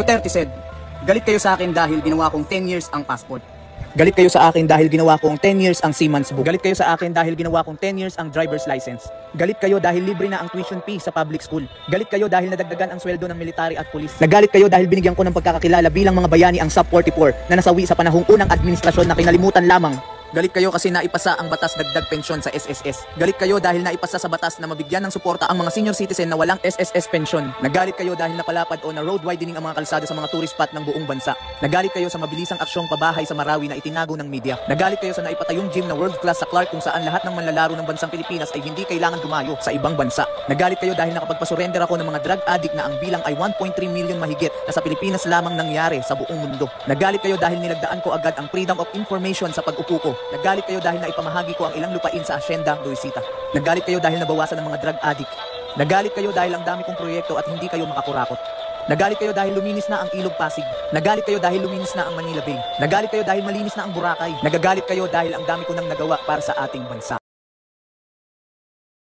Duterte said, "Galit kayo sa akin dahil ginawa kong 10 years ang passport. Galit kayo sa akin dahil ginawa kong 10 years ang seaman's book. Galit kayo sa akin dahil ginawa kong 10 years ang driver's license. Galit kayo dahil libre na ang tuition fee sa public school. Galit kayo dahil nadagdagan ang sweldo ng military at pulis. Nagalit kayo dahil binigyan ko ng pagkakakilala bilang mga bayani ang Sub 44 na nasawi sa panahong unang administrasyon na kinalimutan lamang. Galit kayo kasi naipasa ang batas dagdag pensyon sa SSS. Galit kayo dahil naipasa sa batas na mabigyan ng suporta ang mga senior citizen na walang SSS pensyon. Nagalit kayo dahil napalapad o na road widening ang mga kalsada sa mga tourist spot ng buong bansa. Nagalit kayo sa mabilisang aksyong pabahay sa Marawi na itinago ng media. Nagalit kayo sa naipatayong gym na world class sa Clark kung saan lahat ng manlalaro ng bansang Pilipinas ay hindi kailangan dumayo sa ibang bansa. Nagalit kayo dahil nakapagpasurrender ako ng mga drug addict na ang bilang ay 1.3 million mahigit na sa Pilipinas lamang nangyari sa buong mundo. Nagalit kayo dahil nilagdaan ko agad ang freedom of information sa pag-upo ko. Nagalit kayo dahil naipamahagi ko ang ilang lupain sa Hacienda Luisita. Nagalit kayo dahil nabawasan ng mga drug addict. Nagalit kayo dahil ang dami kong proyekto at hindi kayo makakurakot. Nagalit kayo dahil luminis na ang Ilog Pasig. Nagalit kayo dahil luminis na ang Manila Bay. Nagalit kayo dahil malinis na ang Boracay. Nagagalit kayo dahil ang dami ko nang nagawa para sa ating bansa.